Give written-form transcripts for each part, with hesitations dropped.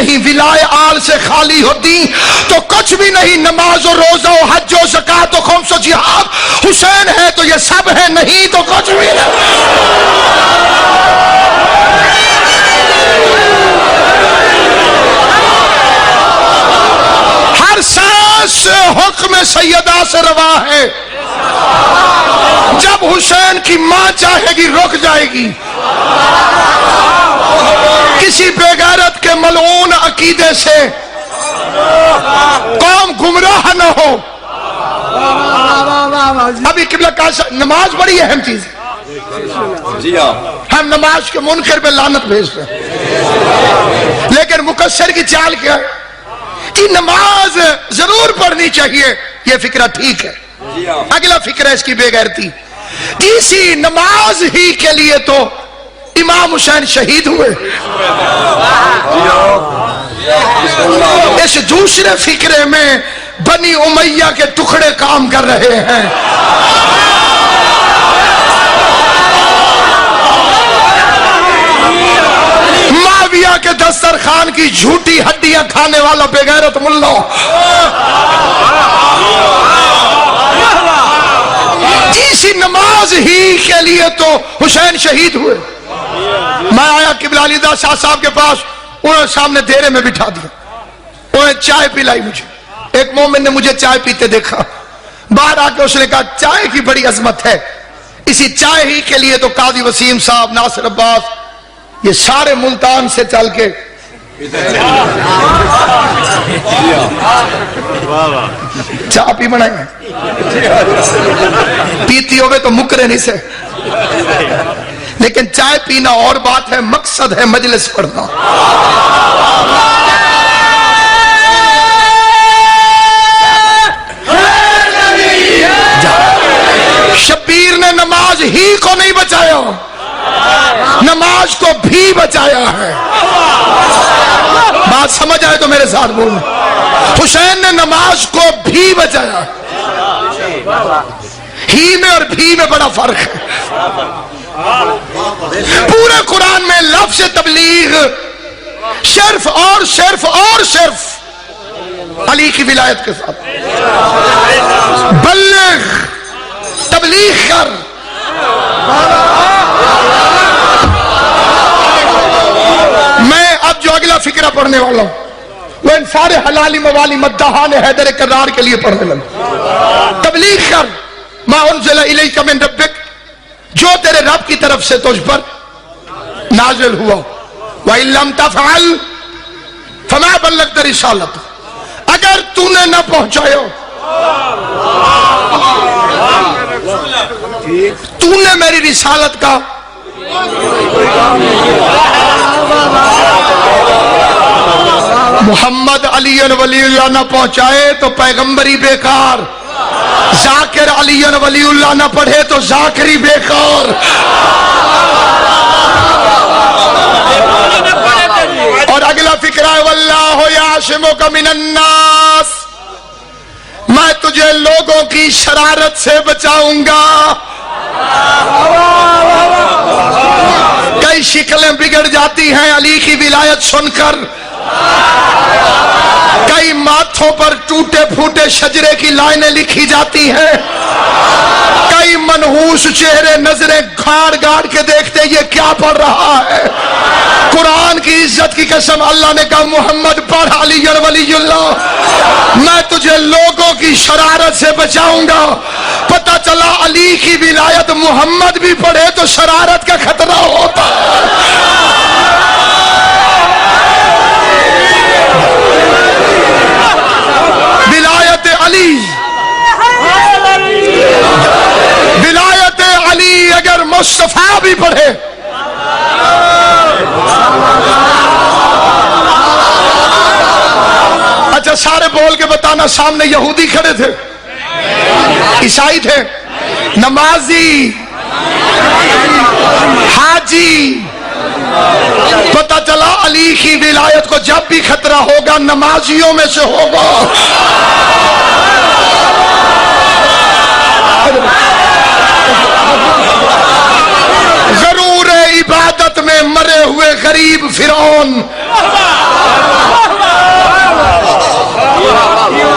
نہیں، ولائے آل سے خالی ہوتی تو کچھ بھی نہیں، نماز و روزہ و حج و زکات و خمس و جہاد، حسین ہے تو یہ سب ہے، نہیں تو کچھ بھی نہیں۔ ہر سانس حکم سیدہ سے روا ہے، جب حسین کی ماں چاہے گی رک جائے گی۔ کسی بے غیرت کے ملعون عقیدے سے قوم گمراہ نہ ہو۔ ابھی قبلہ کاشا، نماز بڑی اہم چیز ہے، ہم نماز کے منکر پہ لعنت بھیجتے ہیں، لیکن مقصر کی چال کیا ہے کہ نماز ضرور پڑھنی چاہیے، یہ فکرہ ٹھیک ہے۔ اگلا فکرہ اس کی بے غیرتی، اسی نماز ہی کے لیے تو امام حسین شہید ہوئے۔ اس دوسرے فکرے میں بنی امیہ کے ٹکڑے کام کر رہے ہیں۔ معاویہ کے دسترخوان کی جھوٹی ہڈیاں کھانے والا بے غیرت ملا، اسی نماز ہی کے لیے تو حسین شہید ہوئے۔ میں آیا قبلہ علی دا شاہ صاحب کے پاس، انہوں نے سامنے دیرے میں بٹھا دیا، انہوں نے چائے پلائی مجھے۔ ایک مومن نے مجھے چائے پیتے دیکھا، باہر آ کے اس نے کہا چائے کی بڑی عظمت ہے، اسی چائے ہی کے لیے تو قاضی وسیم صاحب، ناصر عباس، یہ سارے ملتان سے چل کے چائے پی بنائیں گے، پیتی ہوئے تو مکرے نہیں سے، لیکن چائے پینا اور بات ہے، مقصد ہے مجلس پڑھنا۔ شبیر نے نماز ہی کو نہیں بچایا، نماز کو بھی بچایا ہے۔ بات سمجھ آئے تو میرے ساتھ بولیں، حسین نے نماز کو بھی بچایا۔ ہی میں اور بھی میں بڑا فرق ہے۔ پورے قرآن میں لفظ تبلیغ صرف اور صرف اور صرف علی کی ولایت کے ساتھ، بلغ، تبلیغ کر۔ میں اب جو اگلا فکرہ پڑھنے والا ہوں وہ ان سارے حلالی موالی مداحان حیدر کرار کے لیے پڑھنے لگا۔ تبلیغ کر ما انزل الیک من ربک، جو تیرے رب کی طرف سے تجھ پر نازل ہوا، وَإِن لَمْ تَفْعَلْ فَمَا بَلَّغْتَ رِسَالَتَهُ، اگر تو نے نہ پہنچایا، تو نے میری رسالت کا محمد علی ولی اللہ نہ پہنچائے تو پیغمبری بیکار، ذاکر علی ولی اللہ نہ پڑھے تو ذاکری بیکار۔ اور اگلا فکرہ ہے واللہ یعصمک من الناس، میں تجھے لوگوں کی شرارت سے بچاؤں گا۔ کئی شکلیں بگڑ جاتی ہیں علی کی ولایت سن کر، کئی ماتھوں پر ٹوٹے پھوٹے شجرے کی لائنیں لکھی جاتی ہیں، کئی منحوس چہرے نظریں گھاڑ گاڑ کے دیکھتے یہ کیا پڑھ رہا ہے۔ قرآن کی عزت کی قسم اللہ نے کہا محمد پڑھ علی ولی اللہ، میں تجھے لوگوں کی شرارت سے بچاؤں گا۔ پتہ چلا علی کی ولایت محمد بھی پڑھے تو شرارت کا خطرہ ہوتا ہے۔ ولایت علی، ولایت علی اگر مصطفیٰ بھی پڑھے، اچھا سارے بول کے بتانا، سامنے یہودی کھڑے تھے، عیسائی تھے، نمازی، حاجی، پتہ چلا علی کی ولایت کو جب بھی خطرہ ہوگا نمازیوں میں سے ہوگا۔ غرور عبادت میں مرے ہوئے غریب فرعون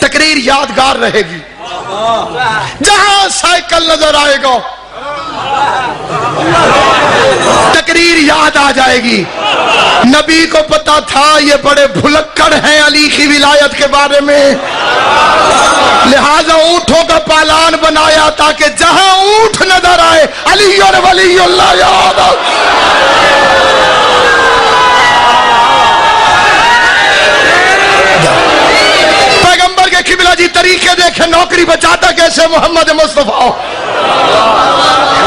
تقریر یادگار رہے گی. جہاں سائیکل نظر آئے گا تقریر یاد آ جائے گی. نبی کو پتا تھا یہ بڑے بھلکڑ ہیں علی کی ولایت کے بارے میں، لہذا اونٹوں کا پالان بنایا تاکہ جہاں اونٹ نظر آئے علی اور ولی اللہ یاد آ. پیغمبر کے قبلہ جی طریقے دیکھیں، نوکری بچاتا کیسے محمد مصطفیٰ.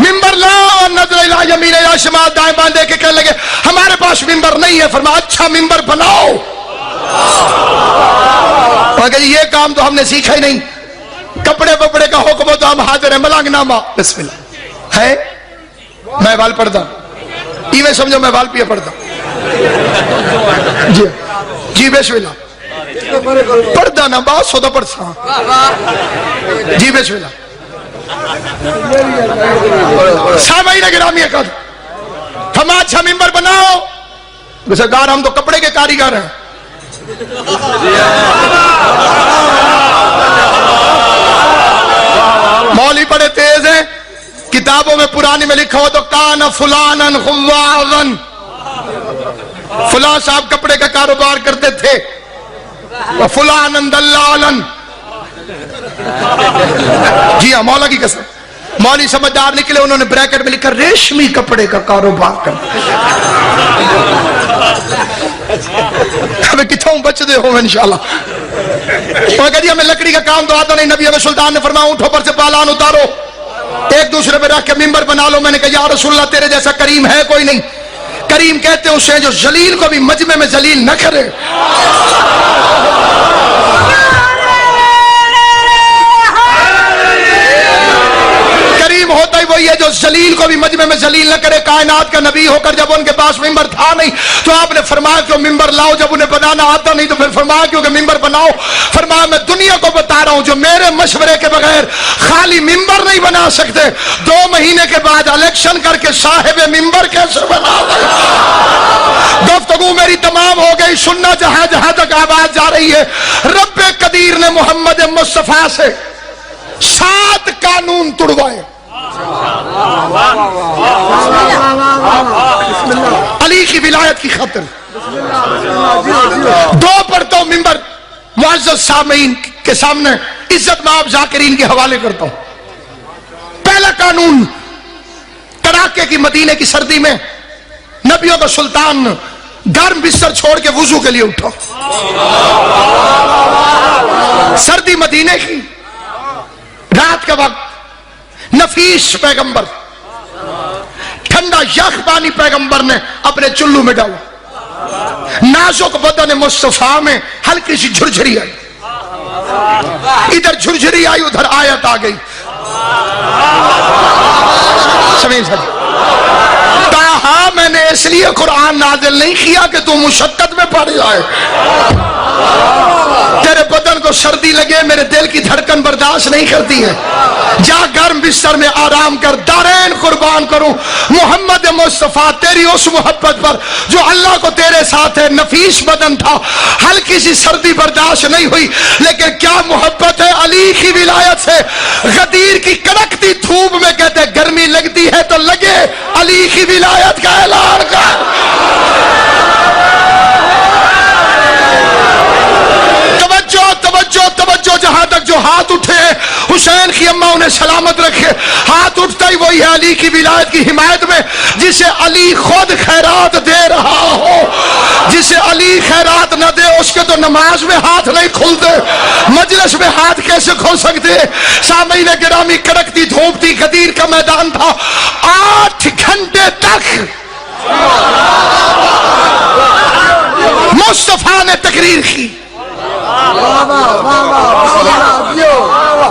ممبر لا اور نظر الہ یمین یا شمال دائیں بائیں دے کے کہنے لگے ہمارے پاس ممبر نہیں ہے. فرمایا اچھا ممبر بناؤ. مگر یہ کام تو ہم نے سیکھا ہی نہیں. کپڑے بپڑے کا حکم ہو تو ہم حاضر ہیں. ملنگ نامہ بسم اللہ ہے. میں وال پڑھتا ایویں سمجھو میں وال پیا پڑھتا. جی جی بسم اللہ پڑھتا نا بات سودا پڑھتا. جی بسم اللہ. سامعین گرامی اکرام ہم اچھا ممبر بناؤ. سرکار ہم تو کپڑے کے کاریگر ہیں. مولوی بڑے تیز ہیں. کتابوں میں پرانی میں لکھا ہو تو کان فلانن خواظن، فلاں صاحب کپڑے کا کاروبار کرتے تھے. فلانن دلالن. جی ہاں مولا کی قسم مولوی سمجھدار نکلے، انہوں نے بریکٹ میں لکھا ریشمی کپڑے کا کاروبار کرتے. ہمیں کتوں بچتے ہو انشاءاللہ. وہ کہا جی ہمیں لکڑی کا کام تو آتا نہیں. نبی ہمیں سلطان نے فرمایا اونٹوں پر سے پالان اتارو، ایک دوسرے پہ رکھ کے ممبر بنا لو. میں نے کہا یا رسول اللہ تیرے جیسا کریم ہے کوئی نہیں. کریم کہتے ہیں اسے جو ذلیل کو بھی مجمع میں ذلیل نہ کرے. ہوتا ہی وہی ہے جو ذلیل کو بھی مجمع میں ذلیل نہ کرے. کائنات کا نبی ہو کر جب ان کے پاس ممبر تھا نہیں تو آپ نے فرمایا کہ ممبر لاؤ. جب انہیں بنانا آتا نہیں تو پھر فرمایا کیوں کہ ممبر بناؤ. فرمایا میں دنیا کو بتا رہا ہوں جو میرے مشورے کے بغیر خالی ممبر نہیں بنا سکتے 2 مہینے کے بعد الیکشن کر کے صاحب ممبر کیسے بنا دیں. گفتگو میری تمام ہو گئی. سننا جہاں جہاں تک آواز جا رہی ہے رب قدیر نے محمد مصطفیٰ سے 7 قانون توڑوائے. علی کی ولایت کی خاطر 2 پڑھتا ہوں ممبر معزز سامعین کے سامنے عزت مآب ذاکرین کے حوالے کرتا ہوں. پہلا قانون کڑاکے کی مدینے کی سردی میں نبیوں کا سلطان گرم بستر چھوڑ کے وضو کے لیے اٹھا. سردی مدینے کی رات کا وقت نفیس پیغمبر ٹھنڈا یخ پانی پیغمبر نے اپنے چلو میں ڈالا. نازک بدن مصطفیٰ میں ہلکی سی جھرجھری آئی. ادھر جھرجھری آئی ادھر آیت آ گئی. سمجھ سکتے تاہا میں نے اس لیے قرآن نازل نہیں کیا کہ تو مشقت میں پڑ جائے. تیرے بدن کو سردی لگے میرے دل کی دھڑکن برداشت نہیں کرتی ہے. جا گرم بستر میں آرام کر. دارین قربان کروں محمد مصطفیٰ تیری اس محبت پر جو اللہ کو تیرے ساتھ ہے. نفیس بدن تھا ہلکی سی سردی برداشت نہیں ہوئی لیکن کیا محبت ہے علی کی ولایت سے. غدیر کی کڑکتی دھوپ میں کہتے گرمی لگتی ہے تو لگے علی کی ولایت کا اعلان کر. توجہ جہاں تک جو ہاتھ اٹھے حسین کی اماں انہیں سلامت رکھے. ہاتھ اٹھتا ہی وہی ہے علی کی ولایت کی حمایت میں جسے علی خود خیرات دے رہا ہو. جسے علی خیرات نہ دے اس کے تو نماز میں ہاتھ نہیں کھلتے, مجلس میں ہاتھ کیسے کھل سکتے. سامعین گرامی کڑکتی دھوپ تھی, غدیر کا میدان تھا, 8 گھنٹے تک مصطفیٰ نے تقریر کی.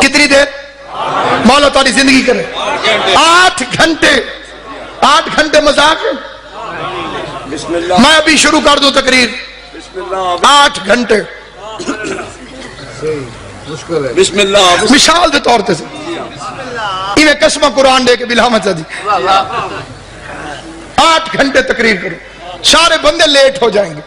کتنی دیر مولا تاری زندگی کرے 8 گھنٹے 8 گھنٹے مذاق. میں ابھی شروع کر دوں تقریر. 8 گھنٹے بسم اللہ مثال دے طور تے سے انہیں قسمہ قرآن دے کے بلامت دی 8 گھنٹے تقریر کرو. سارے بندے لیٹ ہو جائیں گے.